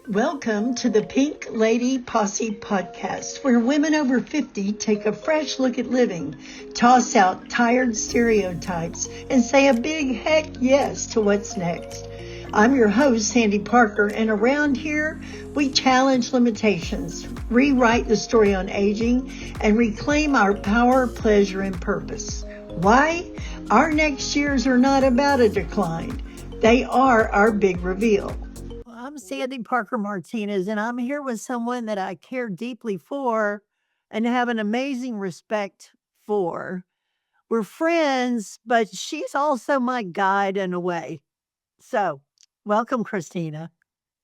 Welcome to the Pink Lady Posse podcast, where women over 50 take a fresh look at living, toss out tired stereotypes, and say a big heck yes to what's next. I'm your host, Sandy Parker, and around here, we challenge limitations, rewrite the story on aging, and reclaim our power, pleasure, and purpose. Why? Our next years are not about a decline. They are our big reveal. I'm Sandy Parker Martinez, and I'm here with someone that I care deeply for and have an amazing respect for. We're friends, but she's also my guide in a way. So, welcome, Kristina.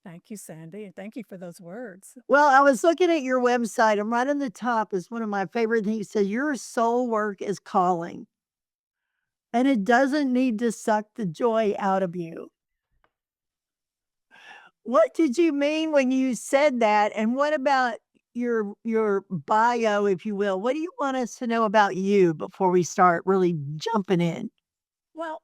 Thank you, Sandy, and thank you for those words. Well, I was looking at your website, and right on the top is one of my favorite things. It says, "Your soul work is calling, and it doesn't need to suck the joy out of you." What did you mean when you said that? And what about your bio, if you will? What do you want us to know about you before we start really jumping in? Well,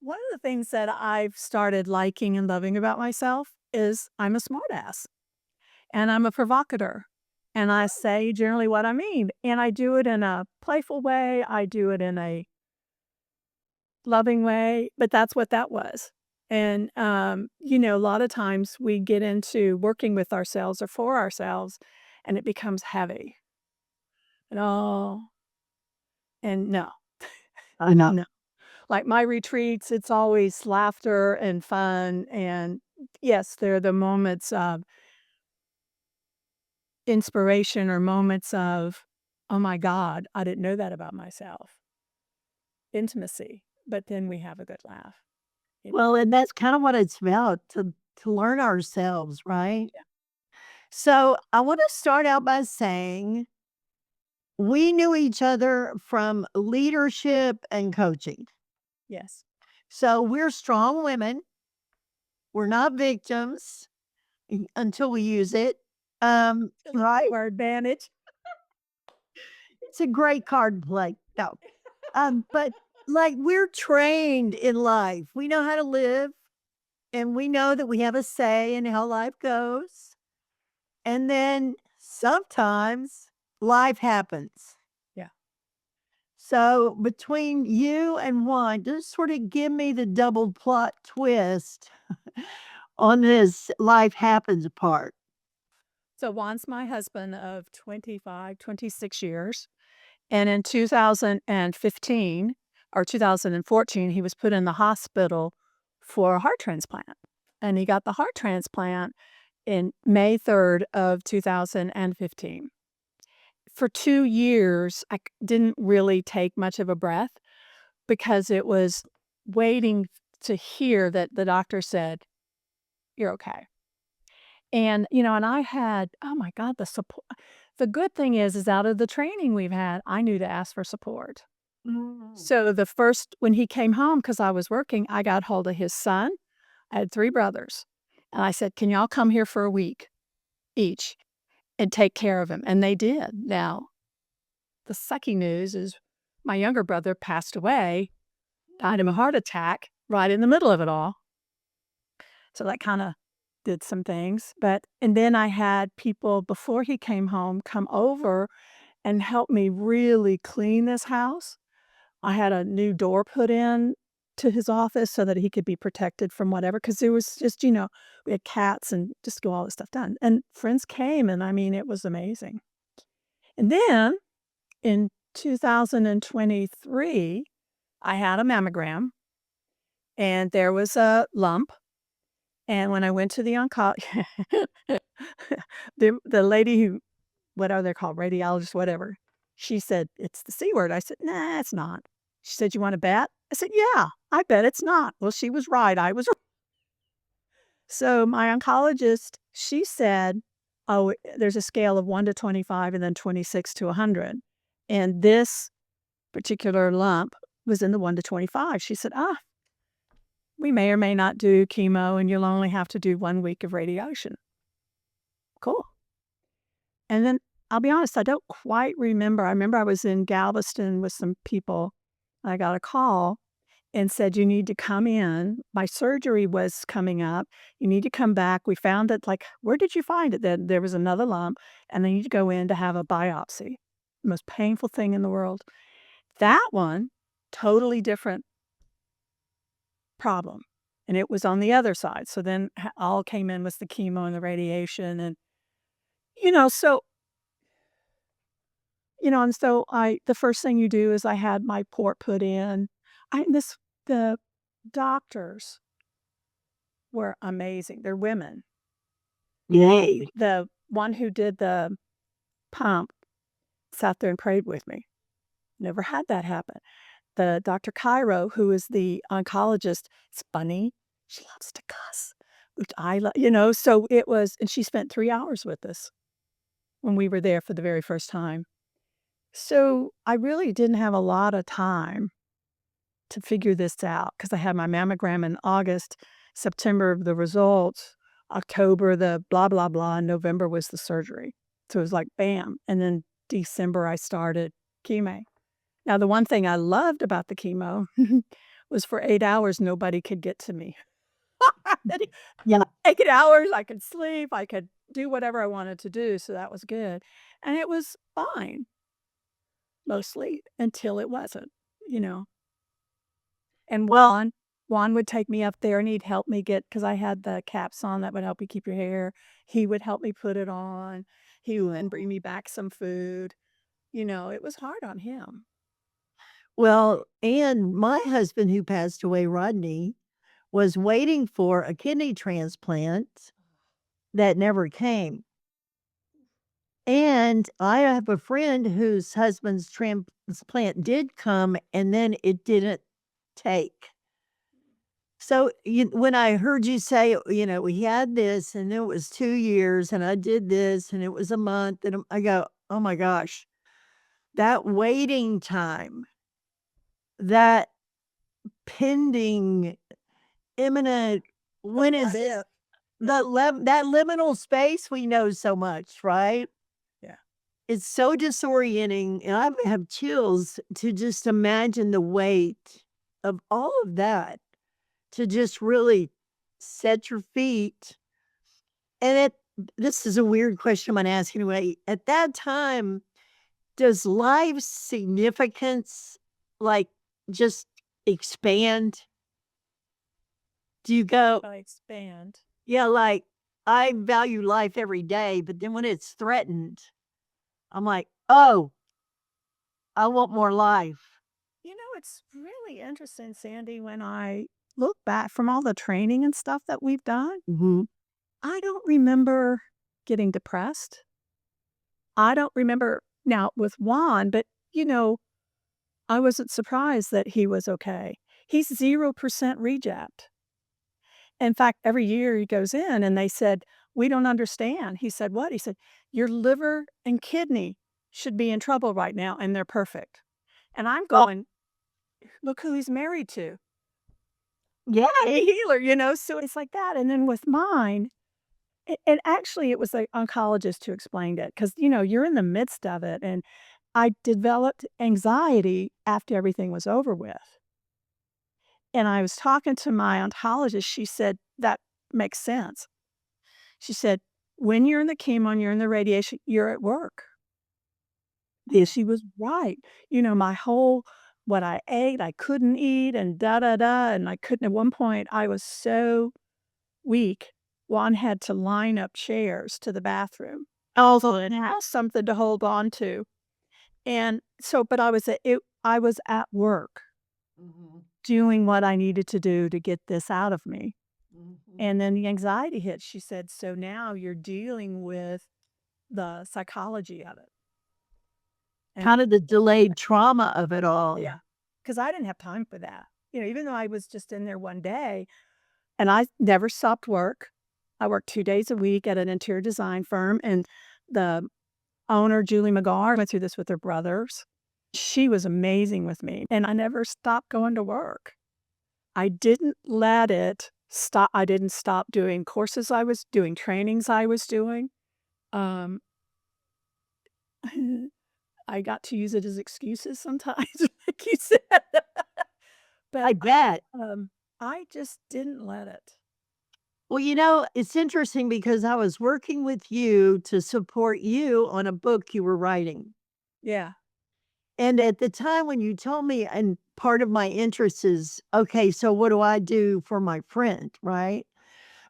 one of the things that I've started liking and loving about myself is I'm a smartass and I'm a provocateur. And I say generally what I mean. And I do it in a playful way. I do it in a loving way, but that's what that was. And, a lot of times we get into working with ourselves or for ourselves and it becomes heavy. And and no, I know. no. Like my retreats, it's always laughter and fun. And yes, there are the moments of inspiration or moments of, oh my God, I didn't know that about myself. Intimacy. But then we have a good laugh. Well, and that's kind of what it's about to learn ourselves, right? Yeah. So I want to start out by saying we knew each other from leadership and coaching. Yes. So we're strong women. We're not victims until we use it. Right? Our advantage. It's a great card play. No. But like we're trained in life. We know how to live and we know that we have a say in how life goes. And then sometimes life happens. Yeah. So between you and Juan, just sort of give me the double plot twist on this life happens part. So Juan's my husband of 25, 26 years. And in 2015 or 2014, he was put in the hospital for a heart transplant. And he got the heart transplant in May 3rd of 2015. For 2 years, I didn't really take much of a breath because it was waiting to hear that the doctor said, "You're okay." And I had, oh my God, the support. The good thing is out of the training we've had, I knew to ask for support. Mm. So the first when he came home, because I was working, I got hold of his son. I had 3 brothers. And I said, "Can y'all come here for a week each and take care of him?" And they did. Now, the sucky news is my younger brother passed away, died of a heart attack right in the middle of it all. So that kinda did some things. And then I had people before he came home come over and help me really clean this house. I had a new door put in to his office so that he could be protected from whatever. Because there was just, we had cats and just go all this stuff done. And friends came, and I mean, it was amazing. And then in 2023, I had a mammogram, and there was a lump. And when I went to the the lady who, what are they called, radiologist, whatever, she said, "It's the C word." I said, "Nah, it's not." She said, "You want to bet?" I said, "Yeah, I bet it's not." Well, she was right. I was. So my oncologist, she said, "Oh, there's a scale of 1 to 25 and then 26 to 100. And this particular lump was in the 1 to 25. She said, we may or may not do chemo and you'll only have to do 1 week of radiation." Cool. And then I'll be honest, I don't quite remember. I remember I was in Galveston with some people. I got a call and said, "You need to come in. My surgery was coming up. You need to come back. We found it." Like, "Where did you find it?" Then there was another lump, and they need to go in to have a biopsy. The most painful thing in the world. That one, totally different problem, and it was on the other side. So then all came in was the chemo and the radiation, and so and so the first thing you do is I had my port put in. The doctors were amazing. They're women. Yay. The one who did the pump sat there and prayed with me. Never had that happen. The Dr. Cairo, who is the oncologist, it's funny. She loves to cuss, which I love, so it was, and she spent 3 hours with us when we were there for the very first time. So I really didn't have a lot of time to figure this out because I had my mammogram in August, September, the results, October, the blah, blah, blah, and November was the surgery. So it was like, bam. And then December, I started chemo. Now, the one thing I loved about the chemo was for 8 hours, nobody could get to me. Yeah. 8 hours, I could sleep, I could do whatever I wanted to do. So that was good. And it was fine, mostly until it wasn't, you know. And Juan would take me up there and he'd help me because I had the caps on that would help you keep your hair. He would help me put it on. He would bring me back some food. It was hard on him. Well, and my husband who passed away, Rodney, was waiting for a kidney transplant that never came. And I have a friend whose husband's transplant did come and then it didn't take. So when I heard you say, we had this and it was 2 years and I did this and it was a month and I go, oh my gosh, that waiting time, that pending imminent, when is it? That liminal space we know so much, right? Yeah. It's so disorienting, and I have chills to just imagine the weight of all of that, to just really set your feet. And this is a weird question I'm gonna ask anyway. At that time, does life's significance, like, just expand? Do you go, I expand. yeah, like, I value life every day, but then when it's threatened, I'm like, "Oh, I want more life." It's really interesting, Sandy, when I look back from all the training and stuff that we've done, Mhm. I don't remember getting depressed. I don't remember now with Juan, but I wasn't surprised that he was okay. He's 0% reject. In fact, every year he goes in and they said, "We don't understand." He said, "What?" He said, "Your liver and kidney should be in trouble right now, and they're perfect." And I'm going, "Look who he's married to. Yeah. A healer." So it's like that. And then with mine, and actually it was the oncologist who explained it because, you're in the midst of it. And I developed anxiety after everything was over with. And I was talking to my oncologist. She said, "That makes sense." She said, "When you're in the chemo and you're in the radiation, you're at work." And she was right. My whole what I ate, I couldn't eat and da da da. And I couldn't at one point, I was so weak. Juan had to line up chairs to the bathroom. Also, it has something to hold on to. And so, but I was at work Mhm. doing what I needed to do to get this out of me. Mhm. And then the anxiety hit. She said, "So now you're dealing with the psychology of it." And Kind of the delayed trauma of it all. yeah, because I didn't have time for that. Even though I was just in there one day and I never stopped work. I worked 2 days a week at an interior design firm, and the owner, Julie McGar, went through this with her brothers. She was amazing with me, and I never stopped going to work. I didn't let it stop. I didn't stop doing courses I was doing, trainings I was doing. Um, I got to use it as excuses sometimes, like you said. But I bet. I just didn't let it. Well, it's interesting because I was working with you to support you on a book you were writing. Yeah. And at the time when you told me, and part of my interest is, okay, so what do I do for my friend, right?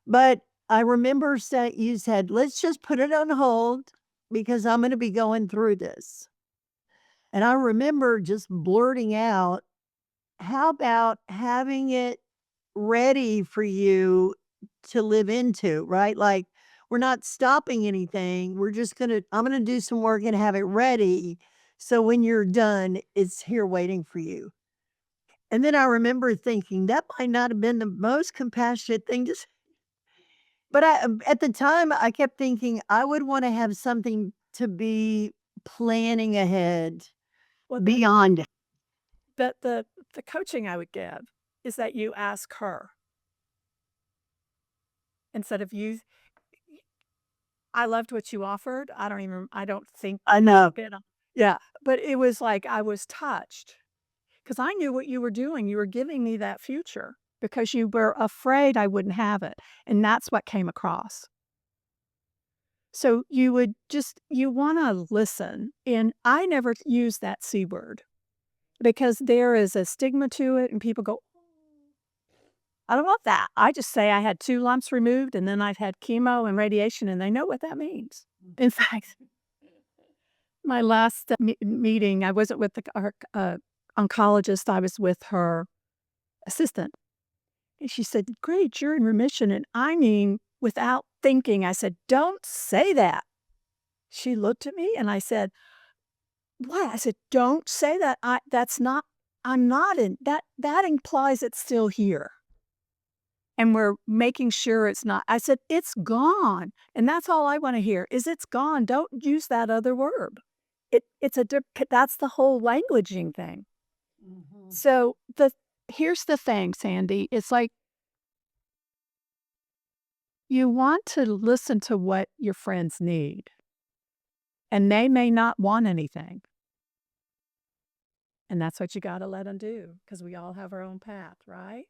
But I remember you said, let's just put it on hold because I'm going to be going through this. And I remember just blurting out, how about having it ready for you to live into, right? Like, we're not stopping anything. I'm going to do some work and have it ready. So when you're done, it's here waiting for you. And then I remember thinking that might not have been the most compassionate thing to say. But at the time, I kept thinking I would want to have something to be planning ahead Well, beyond. the coaching I would give is that you ask her instead of you. I loved what you offered. I don't think I know. yeah, but it was like I was touched because I knew what you were doing. You were giving me that future because you were afraid I wouldn't have it. And that's what came across. So you want to listen. And I never use that C word because there is a stigma to it and people go, I don't want that. I just say I had 2 lumps removed and then I've had chemo and radiation and they know what that means. In fact, my last meeting, I wasn't with our oncologist, I was with her assistant. And she said, "Great, you're in remission." And I mean, without thinking, I said, "Don't say that." She looked at me and I said, "What?" I said, "Don't say that. I'm not in that implies it's still here. And we're making sure it's not." I said, "It's gone." And that's all I want to hear is it's gone. Don't use that other word. That's the whole languaging thing. Mhm. So here's the thing, Sandy. It's like you want to listen to what your friends need, and they may not want anything. And that's what you got to let them do because we all have our own path, right?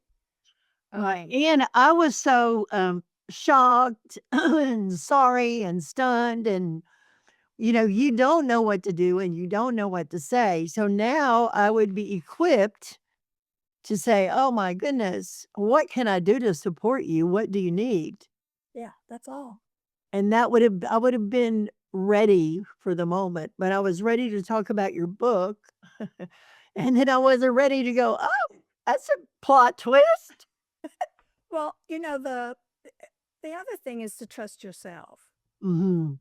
Right. And I was so shocked and sorry and stunned. And, you don't know what to do and you don't know what to say. So now I would be equipped to say, oh my goodness, what can I do to support you? What do you need? Yeah, that's all. And I would have been ready for the moment, but I was ready to talk about your book. And then I wasn't ready to go, oh, that's a plot twist. Well, the other thing is to trust yourself. Hmm.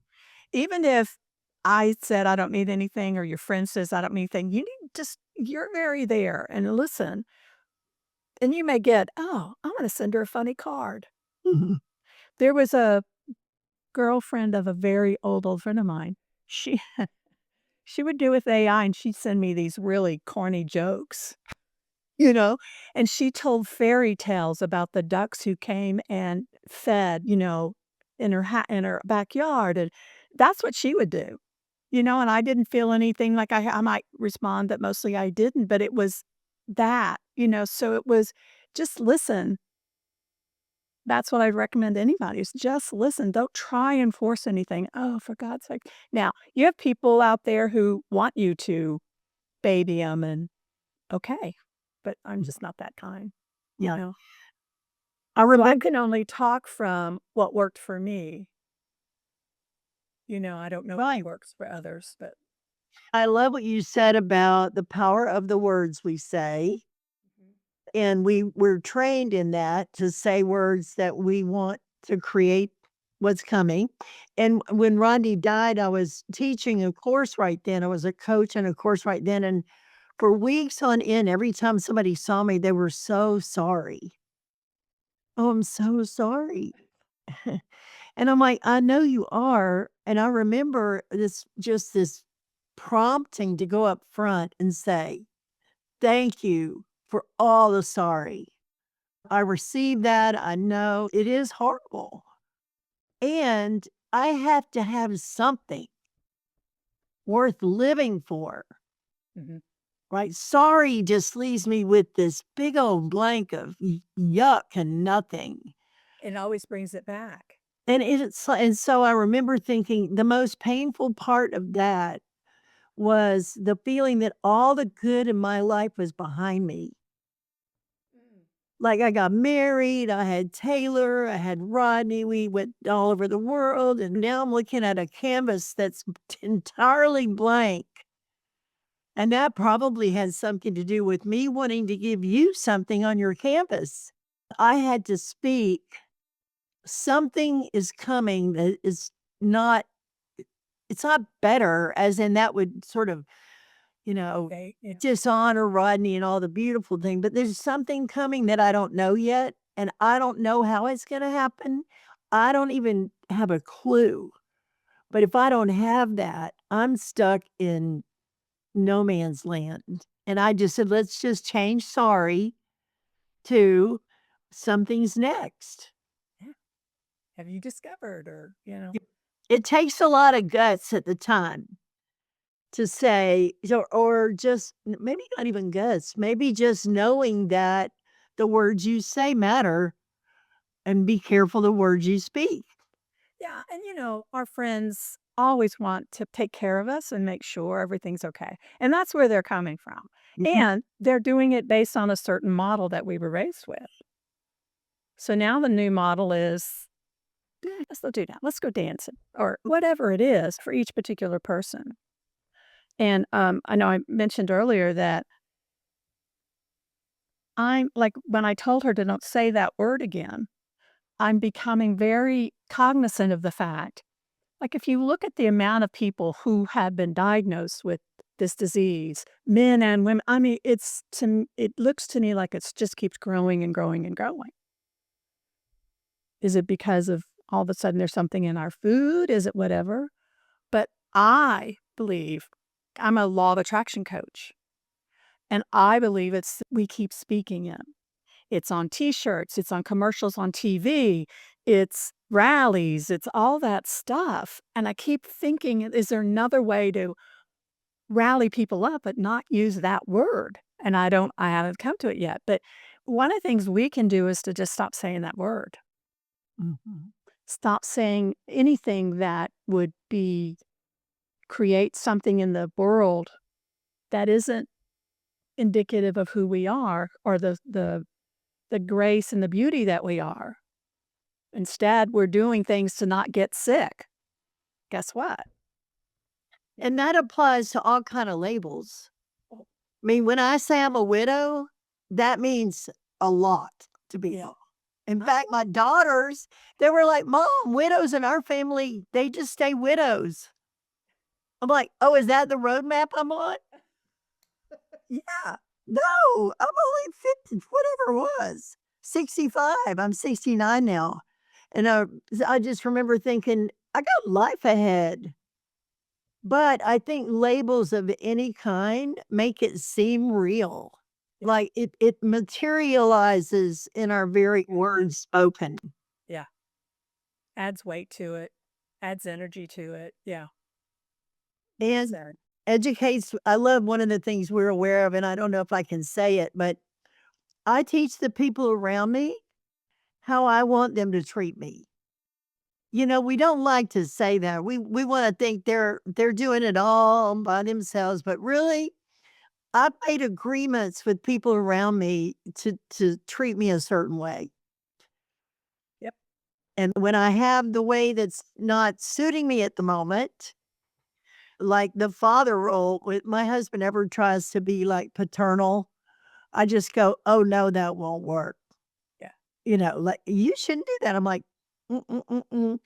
Even if I said I don't need anything or your friend says I don't need anything, you're very there and listen. And you may get, oh, I'm going to send her a funny card. Hmm. There was a girlfriend of a very old friend of mine. She she would do with AI and she'd send me these really corny jokes, you know, and she told fairy tales about the ducks who came and fed, in her backyard, and that's what she would do. And I didn't feel anything like I might respond, but mostly I didn't, but it was so it was just listen. That's what I'd recommend to anybody is just listen. Don't try and force anything. Oh, for God's sake. Now, you have people out there who want you to baby them and okay, but I'm just not that kind, you Yeah. know? I So I remember. can only talk from what worked for me. I don't know Right. what works for others, but I love what you said about the power of the words we say. Mhm. And we're trained in that to say words that we want to create what's coming. And when Rodney died, I was teaching a course right then. I was a coach in a course right then. And for weeks on end, every time somebody saw me, they were so sorry. Oh, I'm so sorry. And I'm like, I know you are. And I remember this prompting to go up front and say, thank you for all the sorry. I received that. I know it is horrible. And I have to have something worth living for. Mhm. right? Sorry just leaves me with this big old blank of yuck and nothing. It always brings it back. And so I remember thinking the most painful part of that was the feeling that all the good in my life was behind me. Like, I got married, I had Taylor, I had Rodney, we went all over the world, and now I'm looking at a canvas that's entirely blank. And that probably has something to do with me wanting to give you something on your canvas. I had to speak, something is coming that is not it's not better, as in that would sort of, Yeah. dishonor Rodney and all the beautiful thing, but there's something coming that I don't know yet, and I don't know how it's gonna happen. I don't even have a clue. But if I don't have that, I'm stuck in no man's land. And I just said, let's just change sorry to something's next. Yeah. Have you discovered or. It takes a lot of guts at the time to say, or just maybe not even guts, maybe just knowing that the words you say matter and be careful the words you speak. Yeah, and our friends always want to take care of us and make sure everything's okay. And that's where they're coming from. Mhm. And they're doing it based on a certain model that we were raised with. So now the new model is, let's go do that. Let's go dancing or whatever it is for each particular person. And I know I mentioned earlier that I'm like, when I told her to don't say that word again, I'm becoming very cognizant of the fact. Like, if you look at the amount of people who have been diagnosed with this disease, men and women, I mean, it looks to me like it's just keeps growing and growing and growing. Is it because of all of a sudden there's something in our food? Is it whatever? But I believe I'm a law of attraction coach, and I believe we keep speaking in. It's on T-shirts, it's on commercials on TV, it's rallies, it's all that stuff, and I keep thinking, is there another way to rally people up but not use that word? And I haven't come to it yet, but one of the things we can do is to just stop saying that word. Mhm. Stop saying anything that would create something in the world that isn't indicative of who we are or the grace and the beauty that we are. Instead, we're doing things to not get sick. Guess what? And that applies to all kind of labels. I mean, when I say I'm a widow, that means a lot to me. Yeah. In fact, my daughters, they were like, Mom, widows in our family, they just stay widows. I'm like, oh, is that the roadmap I'm on? Yeah. No, I'm only 50, whatever it was, 65. I'm 69 now. And I just remember thinking, I got life ahead. But I think labels of any kind make it seem real. Like it materializes in our very words spoken. Yeah. Adds weight to it, adds energy to it. Yeah. And So, educates. I love one of the things we're aware of, and I don't know if I can say it, but I teach the people around me how I want them to treat me. We don't like to say that. We want to think they're doing it all by themselves, but really I've made agreements with people around me to treat me a certain way. yep. And when I have the way that's not suiting me at the moment, like the father role, with my husband ever tries to be like paternal, I just go, "Oh no, that won't work." Yeah. Like you shouldn't do that. I'm like, mm, mm, mm, mm,"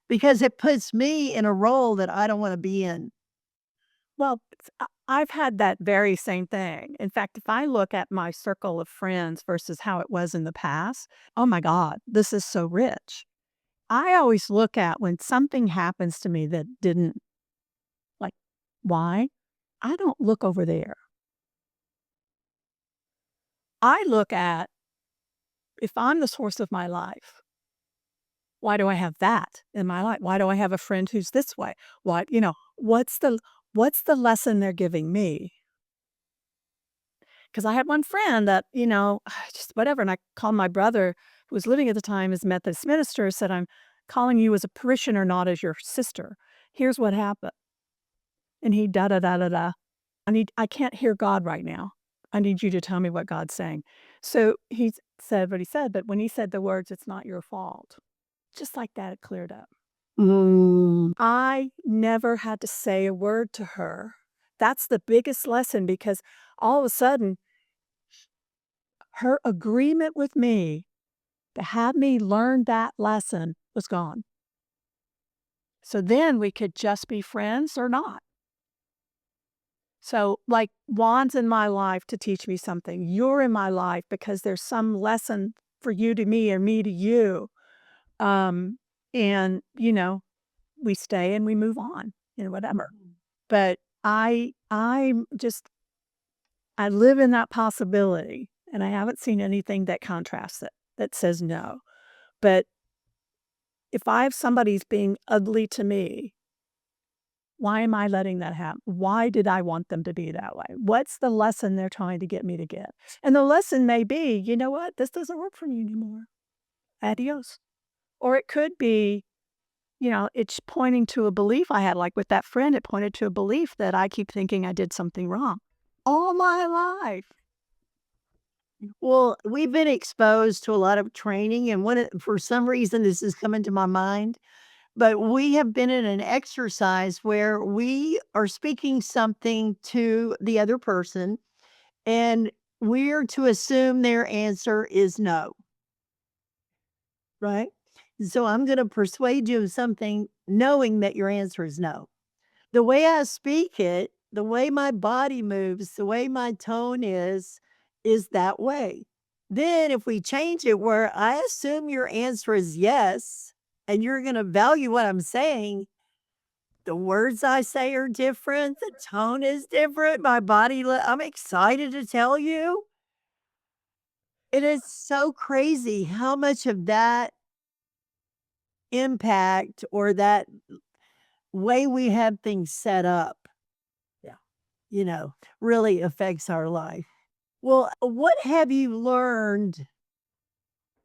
because it puts me in a role that I don't want to be in. Well, I've had that very same thing. In fact, if I look at my circle of friends versus how it was in the past, oh my God, this is so rich. I always look at when something happens to me that didn't, like, why? I don't look over there. I look at, if I'm the source of my life, why do I have that in my life? Why do I have a friend who's this way? What's the lesson they're giving me? Because I had one friend that, just whatever. And I called my brother, who was living at the time as a Methodist minister, said, I'm calling you as a parishioner, not as your sister. Here's what happened. And he da da da da da. I can't hear God right now. I need you to tell me what God's saying. So he said what he said, but when he said the words, it's not your fault, just like that, it cleared up. I never had to say a word to her. That's the biggest lesson, because all of a sudden, her agreement with me to have me learn that lesson was gone. So then we could just be friends or not. So, like, Juan's in my life to teach me something. You're in my life because there's some lesson for you to me or me to you. And, we stay and we move on and whatever. But I live in that possibility, and I haven't seen anything that contrasts it, that says no. But if I have somebody's being ugly to me, why am I letting that happen? Why did I want them to be that way? What's the lesson they're trying to get me to get? And the lesson may be, you know what? This doesn't work for me anymore. Adios. Or it could be, it's pointing to a belief I had. Like with that friend, it pointed to a belief that I keep thinking I did something wrong all my life. Well, we've been exposed to a lot of training, and for some reason, this is coming to my mind, but we have been in an exercise where we are speaking something to the other person, and we're to assume their answer is no, right? So I'm going to persuade you of something knowing that your answer is no. The way I speak it, the way my body moves, the way my tone is that way. Then if we change it where I assume your answer is yes, and you're going to value what I'm saying, the words I say are different, the tone is different, I'm excited to tell you. It is so crazy how much of that impact or that way we have things set up, yeah, really affects our life. Well, what have you learned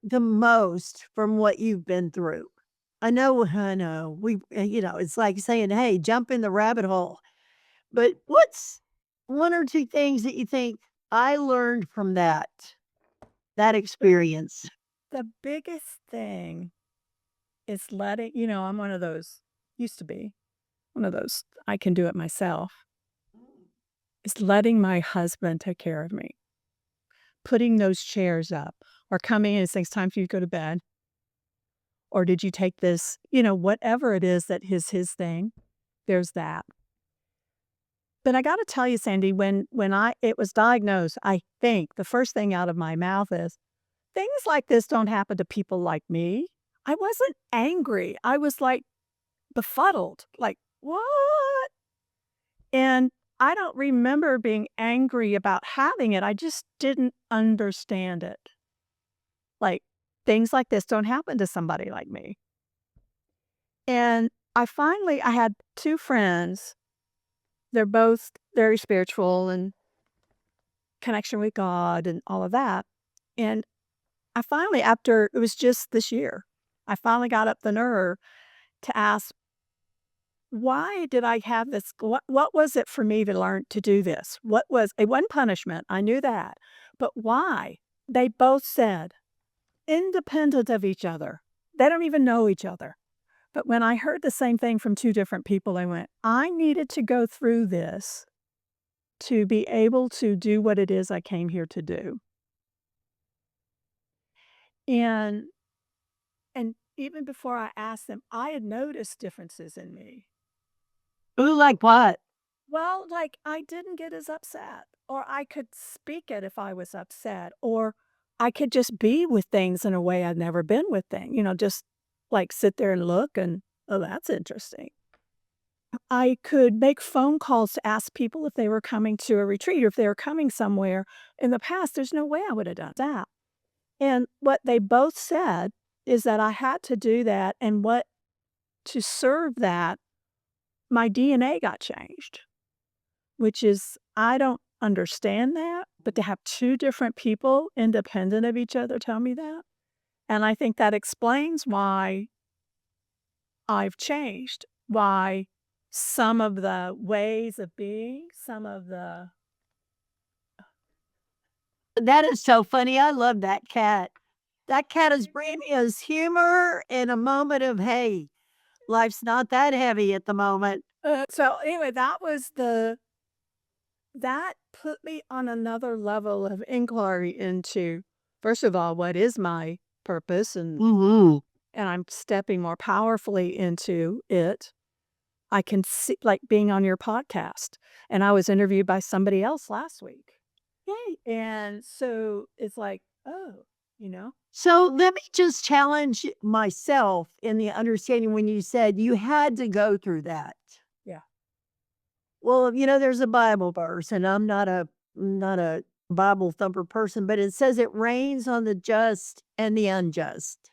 the most from what you've been through? I know. It's like saying, "Hey, jump in the rabbit hole." But what's one or two things that you think I learned from that experience? The biggest thing is letting, I'm one of those, used to be one of those, I can do it myself, is letting my husband take care of me. Putting those chairs up or coming in and saying, it's time for you to go to bed. Or did you take this, whatever it is that is his thing, there's that. But I got to tell you, Sandy, when it was diagnosed, I think the first thing out of my mouth is, things like this don't happen to people like me. I wasn't angry. I was like befuddled, like, what? And I don't remember being angry about having it. I just didn't understand it. Like, things like this don't happen to somebody like me. And I had two friends. They're both very spiritual and connection with God and all of that. And after it was just this year, I finally got up the nerve to ask, why did I have this? What was it for me to learn to do this? It wasn't punishment. I knew that. But why? They both said, independent of each other. They don't even know each other. But when I heard the same thing from two different people, I went, I needed to go through this to be able to do what it is I came here to do. And even before I asked them, I had noticed differences in me. Ooh, like what? Well, like I didn't get as upset, or I could speak it if I was upset, or I could just be with things in a way I'd never been with things, just like sit there and look and, oh, that's interesting. I could make phone calls to ask people if they were coming to a retreat or if they were coming somewhere. In the past, there's no way I would have done that. And what they both said is that I had to do that, and to serve that, my DNA got changed, which is understand that, but to have two different people independent of each other tell me that. And I think that explains why I've changed, why some of the ways of being, some of the That is so funny. I love that cat. That cat is bringing us humor in a moment of, hey, life's not that heavy at the moment. so anyway, that put me on another level of inquiry into, first of all, what is my purpose, and Mhm. I'm stepping more powerfully into it. I can see, like being on your podcast, and I was interviewed by somebody else last week. Yay. And so it's like, oh, So let me just challenge myself in the understanding when you said you had to go through that. yeah. Well, there's a Bible verse, and I'm not a Bible thumper person, but it says it rains on the just and the unjust.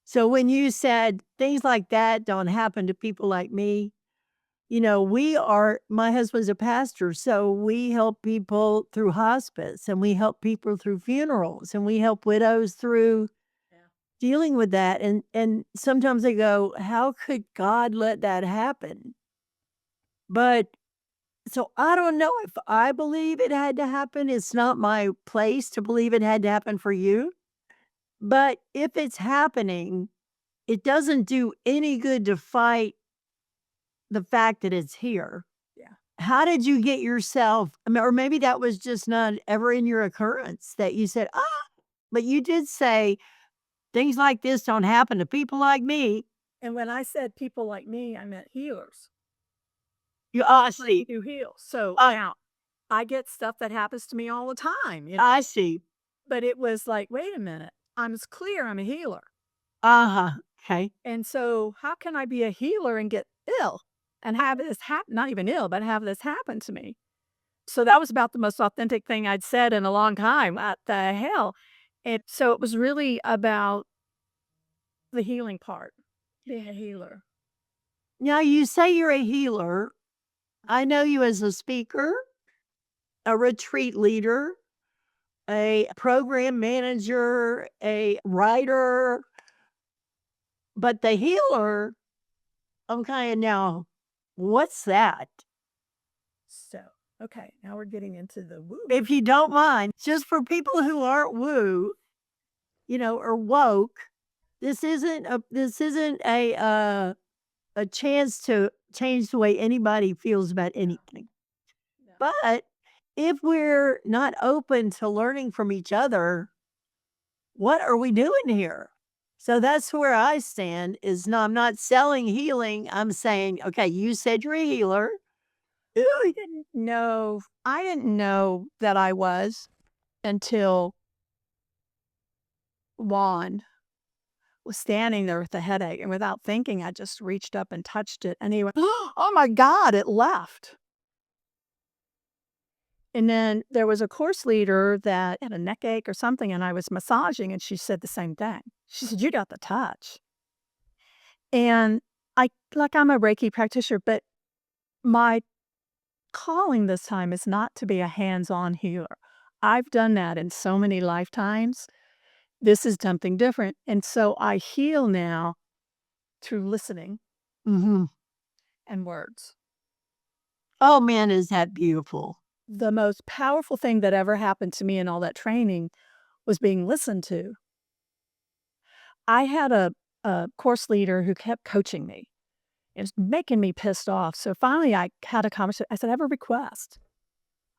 So when you said things like that don't happen to people like me, my husband's a pastor, so we help people through hospice, and we help people through funerals, and we help widows through dealing with that. And sometimes I go, how could God let that happen? But so I don't know if I believe it had to happen. It's not my place to believe it had to happen for you. But if it's happening, it doesn't do any good to fight the fact that it's here. Yeah. How did you get yourself, or maybe that was just not ever in your occurrence that you said, but you did say things like this don't happen to people like me. And when I said people like me, I meant healers I see. who heal. So I now I get stuff that happens to me all the time, I see. but it was like, wait a minute, it's clear I'm a healer. Uh-huh. Okay. And so how can I be a healer and get ill and have this happen, not even ill, but have this happen to me? So that was about the most authentic thing I'd said in a long time. What the hell? And so it was really about the healing part, being a healer. Now you say you're a healer. I know you as a speaker, a retreat leader, a program manager, a writer, but the healer, I'm kind of now, what's that? So, okay, now we're getting into the woo. If you don't mind, just for people who aren't woo, or woke, this isn't a chance to change the way anybody feels about anything. No. But if we're not open to learning from each other, what are we doing here? So that's where I stand is no, I'm not selling healing. I'm saying, okay, you said you're a healer. I didn't know that I was until Juan was standing there with a headache. And without thinking, I just reached up and touched it. And he went, oh my God, it left. And then there was a course leader that had a neck ache or something, and I was massaging, and she said the same thing. She said, you got the touch. And I'm a Reiki practitioner, but my calling this time is not to be a hands-on healer. I've done that in so many lifetimes. This is something different. And so I heal now through listening Mm-hmm. and words. Oh man, is that beautiful? The most powerful thing that ever happened to me in all that training was being listened to. I had a course leader who kept coaching me. It was making me pissed off. So finally I had a conversation. I said, I have a request.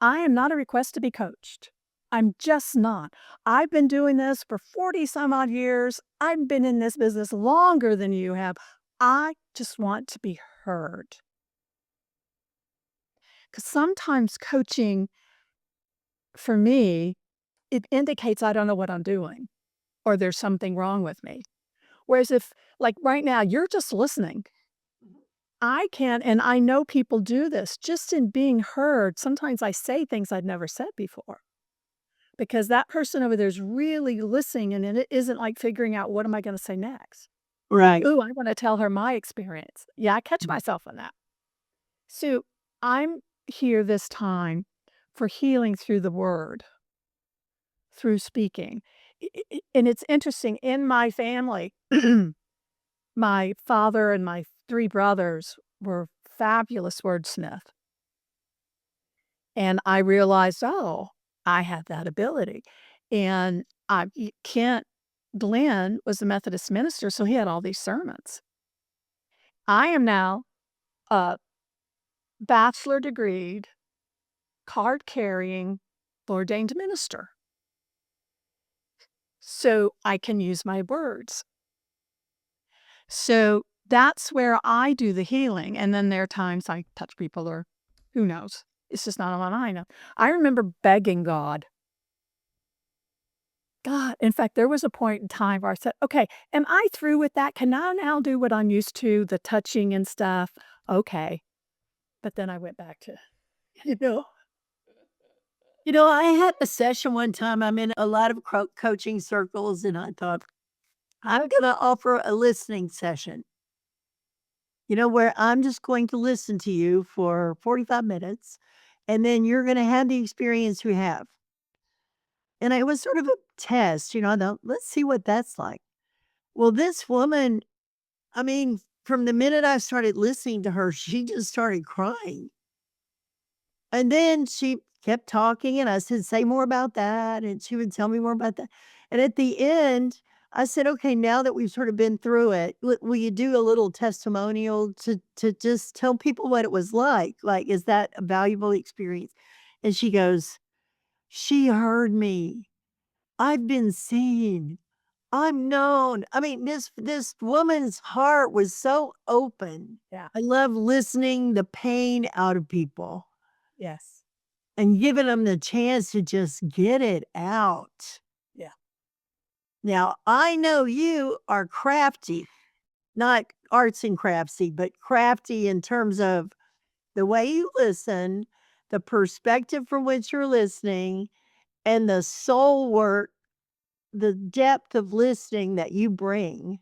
I am not a request to be coached. I'm just not. I've been doing this for 40 some odd years. I've been in this business longer than you have. I just want to be heard. Because sometimes coaching, for me, it indicates I don't know what I'm doing or there's something wrong with me. Whereas if, like right now, you're just listening, I can, and I know people do this, just in being heard. Sometimes I say things I'd never said before because that person over there is really listening, and it isn't like figuring out what am I going to say next. Right. Ooh, I want to tell her my experience. Yeah, I catch myself on that. So I'm here this time for healing through the word, through speaking. And it's interesting, in my family, my father and my 3 brothers were fabulous wordsmith. And I realized, "Oh, I have that ability." And Kent Glenn was a Methodist minister, so he had all these sermons. I am now a bachelor degreed, card-carrying, ordained minister. So I can use my words. So that's where I do the healing, and then there are times I touch people or who knows? It's just not on my mind. I remember begging God. God, in fact, there was a point in time where I said, "Okay, am I through with that? Can I now do what I'm used to, the touching and stuff?" Okay. But then I went back to, you know, I had a session one time. I'm in a lot of coaching circles, and I thought, I'm going to offer a listening session, where I'm just going to listen to you for 45 minutes, and then you're going to have the experience we have. And it was sort of a test, I thought, let's see what that's like. Well, this woman, I mean, from the minute I started listening to her, she just started crying. And then she kept talking, and I said, "Say more about that," and she would tell me more about that. And at the end, I said, "Okay, now that we've sort of been through it, will you do a little testimonial to just tell people what it was like? Like, is that a valuable experience?" And she goes, "She heard me. I've been seen. I'm known." I mean, this woman's heart was so open. Yeah. I love listening the pain out of people Yes. and giving them the chance to just get it out. Yeah. Now, I know you are crafty, not arts and craftsy, but crafty in terms of the way you listen, the perspective from which you're listening, and the soul work, the depth of listening that you bring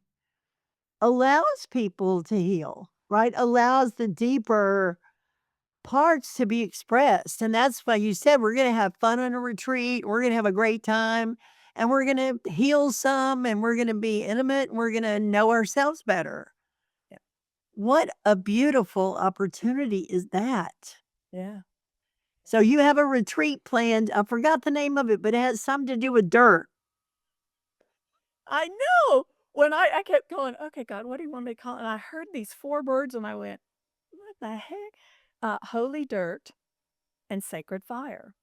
allows people to heal, right? Allows the deeper parts to be expressed. And that's why you said we're going to have fun on a retreat. We're going to have a great time, and we're going to heal some, and we're going to be intimate, and we're going to know ourselves better. Yeah. What a beautiful opportunity is that? Yeah. So you have a retreat planned. I forgot the name of it, but it has something to do with dirt. I know. When I kept going, "Okay, God, what do you want me to call it?" And I heard these 4 words and I went, "What the heck?" Holy dirt and sacred fire.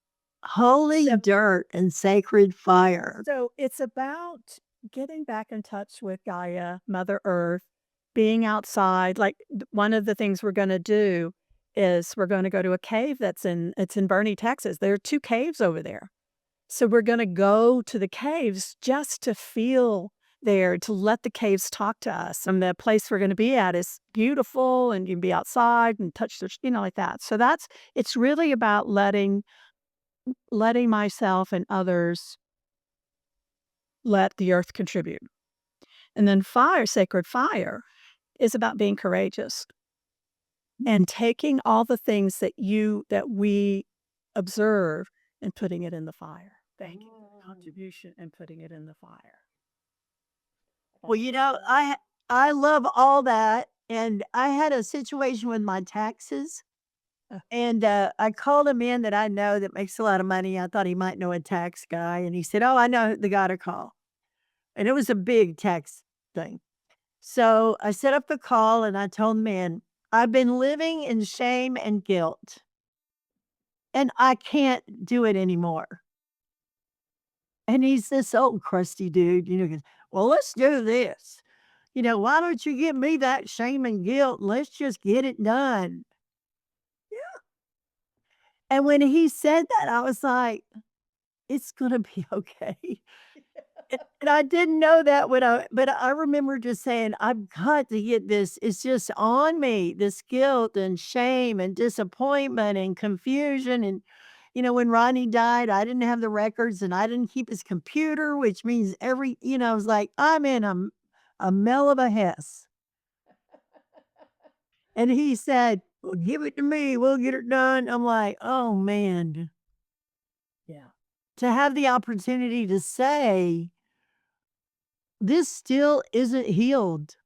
Holy So dirt and sacred fire. so it's about getting back in touch with Gaia, Mother Earth, being outside. Like, one of the things we're gonna do is we're gonna go to a cave it's in Bernie, Texas. There are 2 caves over there. So we're gonna go to the caves just to feel there, to let the caves talk to us. And the place we're gonna be at is beautiful, and you can be outside and touch the like that. So it's really about letting myself and others let the earth contribute. And then fire, sacred fire, is about being courageous and taking all the things that we observe and putting it in the fire. Thank you for the contribution, and putting it in the fire. Well, I love all that, and I had a situation with my taxes, Uh, and, I called a man that I know that makes a lot of money. I thought he might know a tax guy, and he said, "Oh, I know the guy to call." And it was a big tax thing. So, I set up the call, and I told the man, "I've been living in shame and guilt, and I can't do it anymore." And he's this old crusty dude, he goes, "Well, let's do this. Why don't you give me that shame and guilt? Let's just get it done." And when he said that, I was like, "It's gonna be okay." And I didn't know that but I remember just saying, "I've got to get this. It's just on me, this guilt and shame and disappointment and confusion." And, when Ronnie died, I didn't have the records, and I didn't keep his computer, which means I was like, I'm in a mell of a hess. And he said, "Well, give it to me. We'll get it done." I'm like, "Oh, man." Yeah. to have the opportunity to say, this still isn't healed.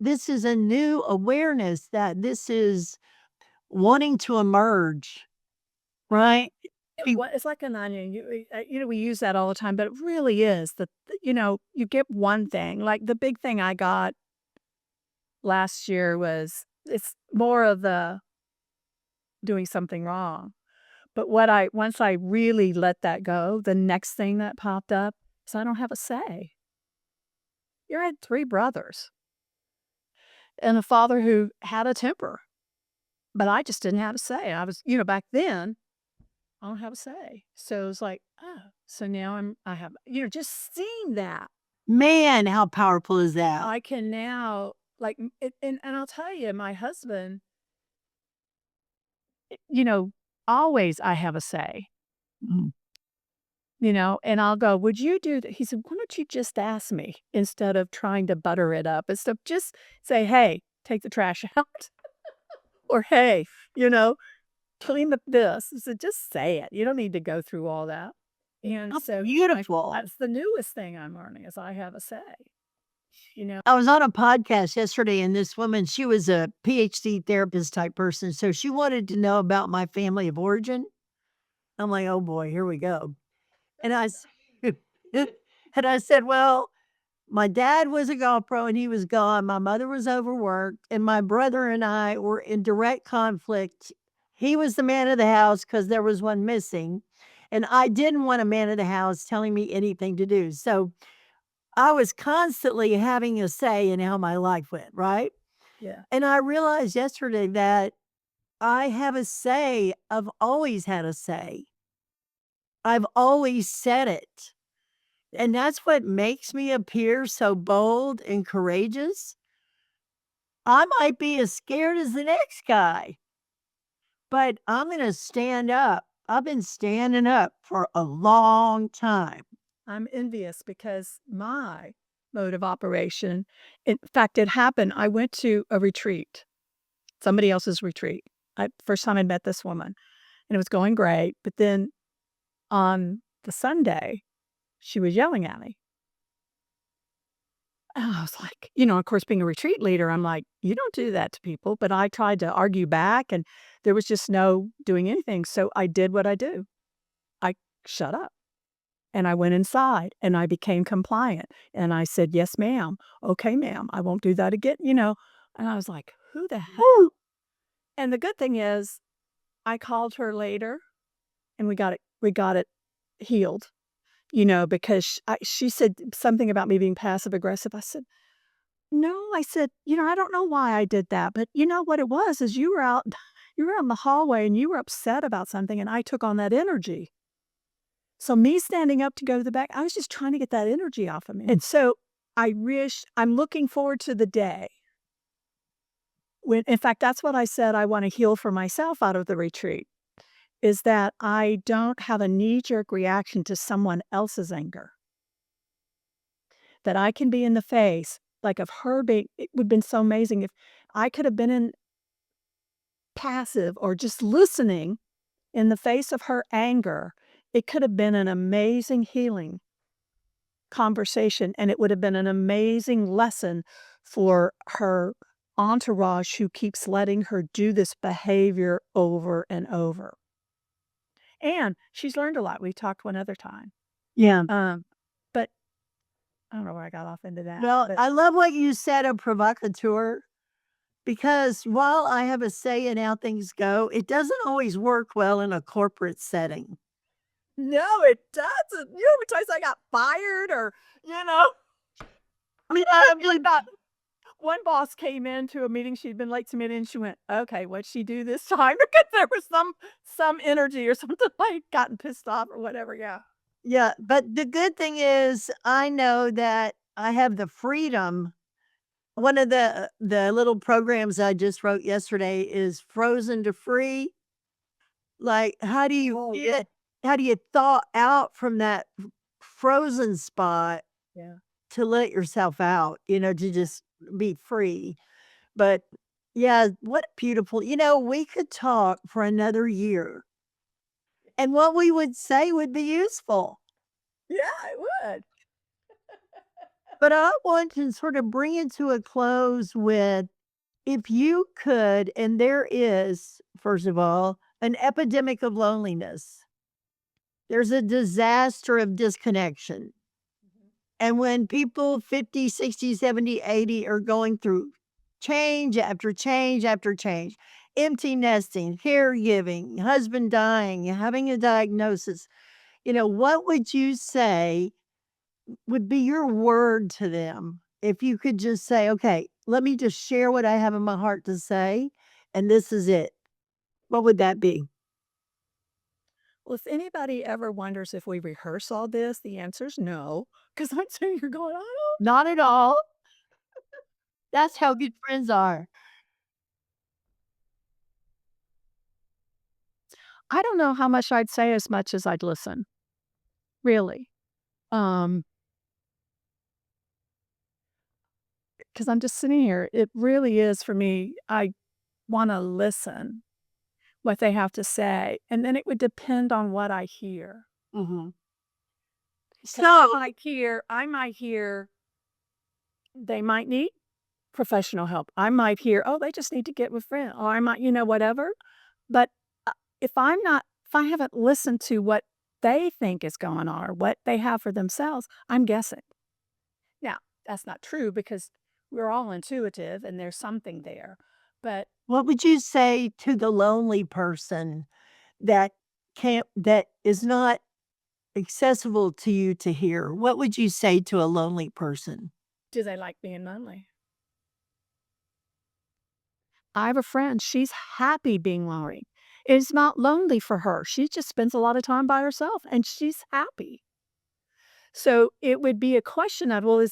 This is a new awareness that this is wanting to emerge, right? It's like an onion. We use that all the time, but it really is that, you get one thing. Like the big thing I got last year was it's more of the doing something wrong. But once I really let that go, the next thing that popped up is I don't have a say. You had 3 brothers and a father who had a temper, but I just didn't have a say. I was, back then, I don't have a say. So it's like, oh, so now I have, just seeing that. Man, how powerful is that? I can now, like, and I'll tell you, my husband, you know, always I have a say. Mm. And I'll go, "Would you do that?" He said, "Why don't you just ask me instead of trying to butter it up and stuff? Just say, hey, take the trash out.' Or, hey, you know, clean up this." I said, "Just say it. You don't need to go through all that." And How so beautiful. that's the newest thing I'm learning is I have a say, you know? I was on a podcast yesterday, and this woman, she was a PhD therapist type person, so she wanted to know about my family of origin. I'm like, "Oh boy, here we go." And and I said, "Well, my dad was a golf pro and he was gone. My mother was overworked, and my brother and I were in direct conflict. He was the man of the house because there was one missing, and I didn't want a man of the house telling me anything to do. So I was constantly having a say in how my life went, right? Yeah. And I realized yesterday that I have a say. I've always had a say. I've always said it. And that's what makes me appear so bold and courageous. I might be as scared as the next guy, but I'm going to stand up. I've been standing up for a long time. I'm envious because my mode of operation, in fact, it happened. I went to a retreat, somebody else's retreat. First time I met this woman, and it was going great. But then on the Sunday, she was yelling at me. And I was like, of course, being a retreat leader, I'm like, you don't do that to people. But I tried to argue back, and there was just no doing anything. So I did what I do. I shut up. And I went inside and I became compliant. And I said, "Yes, ma'am. Okay, ma'am. I won't do that again." And I was like, who the hell? And the good thing is I called her later and we got it healed, because she said something about me being passive aggressive. I said, "No," I said, "I don't know why I did that, but you know what it was is you were out in the hallway and you were upset about something and I took on that energy. So me standing up to go to the back, I was just trying to get that energy off of me." And so I'm looking forward to the day when, in fact, that's what I said I want to heal for myself out of the retreat, is that I don't have a knee-jerk reaction to someone else's anger. That I can be in the face, like of her being, it would have been so amazing if I could have been in passive or just listening in the face of her anger. It could have been an amazing healing conversation, and it would have been an amazing lesson for her entourage who keeps letting her do this behavior over and over. And she's learned a lot. We talked one other time. Yeah. But I don't know where I got off into that. Well, but I love what you said, a provocateur, because while I have a say in how things go, it doesn't always work well in a corporate setting. no, it doesn't. How many times I got fired I mean, I'm like that. One boss came into a meeting, she'd been late to meeting, and she went, "Okay, what'd she do this time?" Because there was some energy or something, like, gotten pissed off or whatever, yeah. yeah, but the good thing is I know that I have the freedom. One of the little programs I just wrote yesterday is frozen to free. Like, how do you thaw out from that frozen spot Yeah. to let yourself out, to just be free? But yeah, what beautiful. We could talk for another year And what we would say would be useful. Yeah, it would. But I want to sort of bring it to a close with, if you could, and there is, first of all, an epidemic of loneliness. There's a disaster of disconnection. And when people 50, 60, 70, 80 are going through change after change after change, empty nesting, caregiving, husband dying, having a diagnosis, what would you say would be your word to them? If you could just say, okay, let me just share what I have in my heart to say, and this is it. What would that be? Well, if anybody ever wonders if we rehearse all this, the answer is no. Because I'm sitting here going, I don't. Not at all. That's how good friends are. I don't know how much I'd say as much as I'd listen. Really. Because I'm just sitting here. It really is for me. I want to listen what they have to say. And then it would depend on what I hear. Mm-hmm. So So, I might hear they might need professional help. I might hear, oh, they just need to get with friends. Or I might, whatever. But if I haven't listened to what they think is going on or what they have for themselves, I'm guessing. Now, that's not true because we're all intuitive and there's something there. But what would you say to the lonely person that that is not accessible to you to hear? What would you say to a lonely person? do they like being lonely? I have a friend, she's happy being lonely. It's not lonely for her. She just spends a lot of time by herself and she's happy. So it would be a question of, well,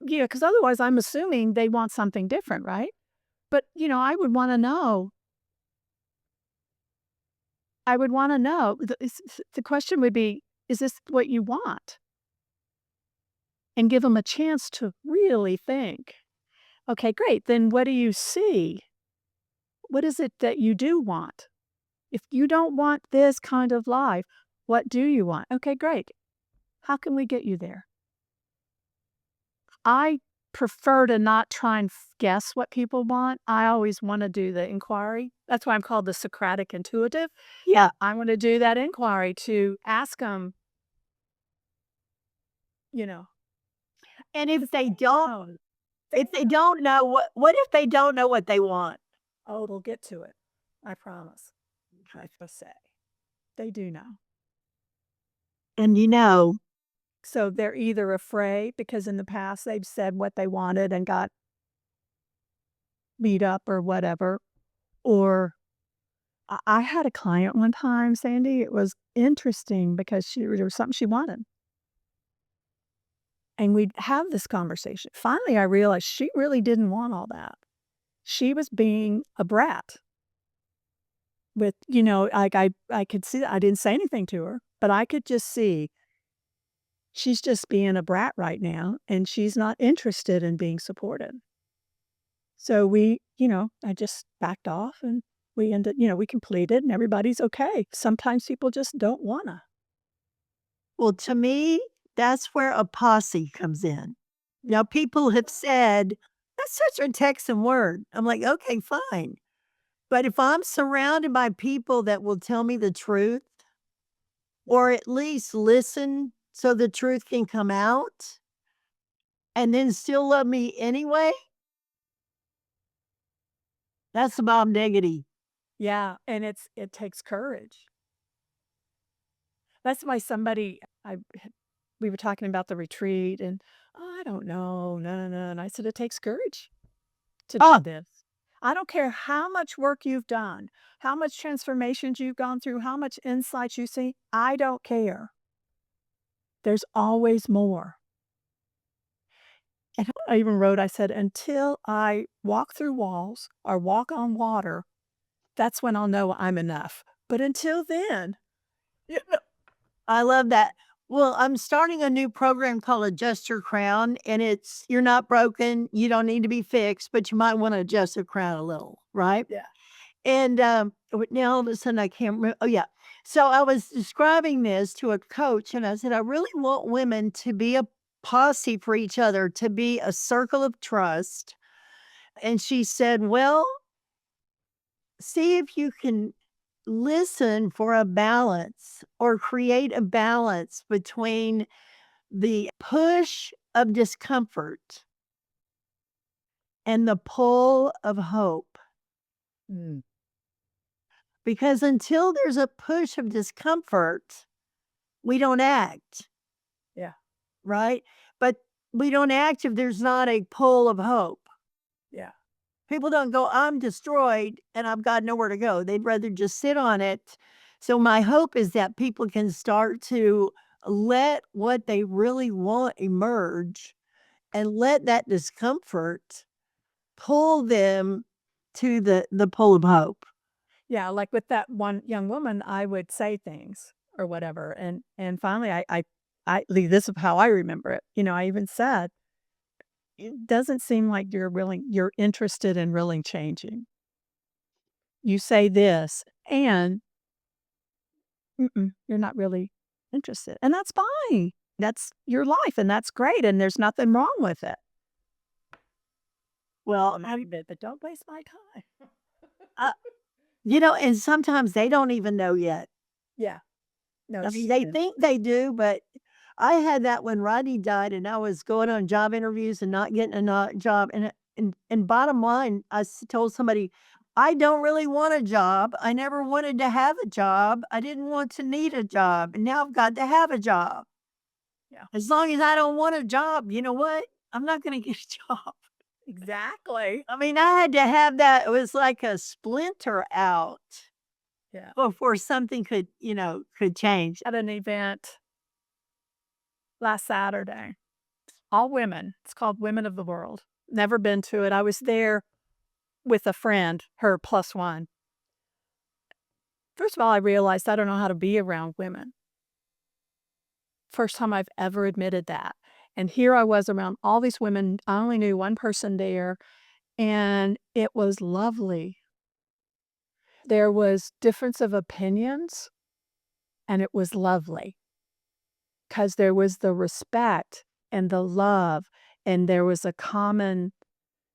because otherwise I'm assuming they want something different, right? But, I would want to know. The question would be, is this what you want? And give them a chance to really think. Okay, great. Then what do you see? What is it that you do want? If you don't want this kind of life, what do you want? Okay, great. How can we get you there? I prefer to not try and guess what people want. I always want to do the inquiry. That's why I'm called the Socratic intuitive. Yeah. I want to do that inquiry to ask them, you know, And if they oh, don't know what if they don't know what they want? oh, it'll get to it. I promise. I just say they do know. And So they're either afraid because in the past they've said what they wanted and got beat up or whatever, or I had a client one time, Sandy, it was interesting because there was something she wanted. And we'd have this conversation. Finally, I realized she really didn't want all that. She was being a brat. With, like I could see, I didn't say anything to her, but I could just see she's just being a brat right now and she's not interested in being supported. So I just backed off and we ended, we completed and everybody's okay. Sometimes people just don't wanna. Well, to me, that's where a posse comes in. Now, people have said, "That's such a Texan word." I'm like, "Okay, fine." But if I'm surrounded by people that will tell me the truth, or at least listen so the truth can come out, and then still love me anyway, that's the bomb diggity. Yeah, and it takes courage. That's why we were talking about the retreat and, "Oh, I don't know, no, no, no," and I said, "It takes courage to do Oh, this. I don't care how much work you've done, how much transformations you've gone through, how much insights you see, I don't care. There's always more." And I even wrote, I said, "Until I walk through walls or walk on water, that's when I'll know I'm enough. But until then." Yeah. I love that. Well, I'm starting a new program called Adjust Your Crown, and it's you're not broken, you don't need to be fixed, but you might want to adjust your crown a little, right? Yeah. And now all of a sudden I can't remember. Oh, yeah. So I was describing this to a coach, and I said, I really want women to be a posse for each other, to be a circle of trust. And she said, well, see if you can listen for a balance or create a balance between the push of discomfort and the pull of hope. Mm. Because until there's a push of discomfort, we don't act. Yeah. Right? But we don't act if there's not a pull of hope. Yeah. People don't go, I'm destroyed and I've got nowhere to go. They'd rather just sit on it. So my hope is that people can start to let what they really want emerge and let that discomfort pull them to the pull of hope. Yeah, like with that one young woman, I would say things or whatever, and finally, this is how I remember it. I even said, "It doesn't seem like you're interested in really changing. You say this, and you're not really interested, and that's fine. That's your life, and that's great, and there's nothing wrong with it." Well, But don't waste my time. uh, and sometimes they don't even know yet. Yeah. No, I mean, they think they do, but I had that when Rodney died and I was going on job interviews and not getting job. And bottom line, told somebody, I don't really want a job. I never wanted to have a job. I didn't want to need a job. And now I've got to have a job. Yeah. As long as I don't want a job, you know what? I'm not going to get a job. Exactly. I mean, I had to have that. It was like a splinter out. Yeah. Before something could change. At an event last Saturday, all women. It's called Women of the World. Never been to it. I was there with a friend, her plus one. First of all, I realized I don't know how to be around women. First time I've ever admitted that. And here I was around all these women. I only knew one person there, and it was lovely. There was difference of opinions, and it was lovely. 'Cause there was the respect and the love, and there was a common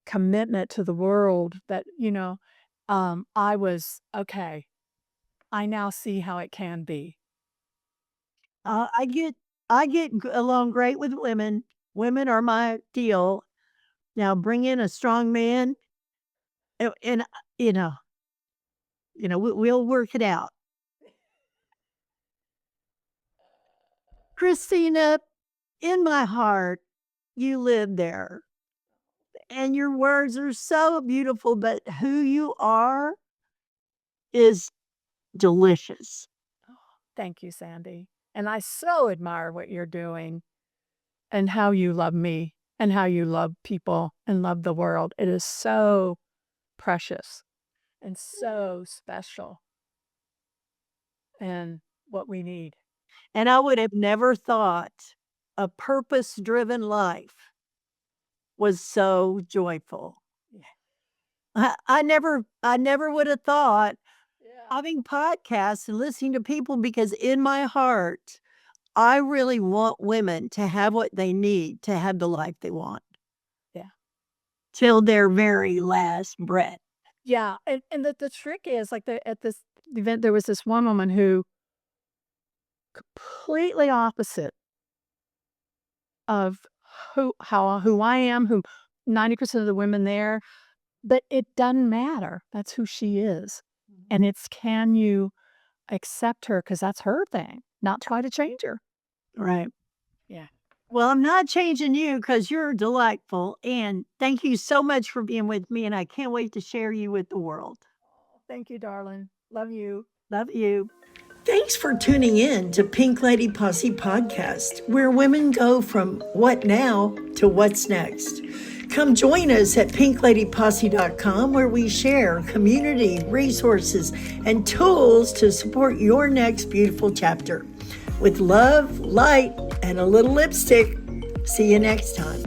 commitment to the world that, I was, "Okay, I now see how it can be." I get along great with women. Women are my deal. Now bring in a strong man, and you know, we'll work it out. Kristina, in my heart, you live there, and your words are so beautiful, but who you are is delicious. Thank you, Sandy, and I so admire what you're doing and how you love me and how you love people and love the world. It is so precious and so special and what we need. And I would have never thought a purpose-driven life was so joyful. Yeah. I never would have thought Yeah. having podcasts and listening to people, because in my heart, I really want women to have what they need to have the life they want. Yeah. Till their very last breath. Yeah, and the trick is, like, at this event, there was this one woman who completely opposite of who I am, who 90% of the women there, but it doesn't matter. That's who she is. And it's, can you accept her? Because that's her thing, not try to change her. Right. Yeah. Well, I'm not changing you because you're delightful, and thank you so much for being with me, and I can't wait to share you with the world. Thank you, darling. Love you. Love you. Thanks for tuning in to Pink Lady Posse Podcast, where women go from what now to what's next. Come join us at pinkladyposse.com, where we share community, resources, and tools to support your next beautiful chapter. With love, light, and a little lipstick. See you next time.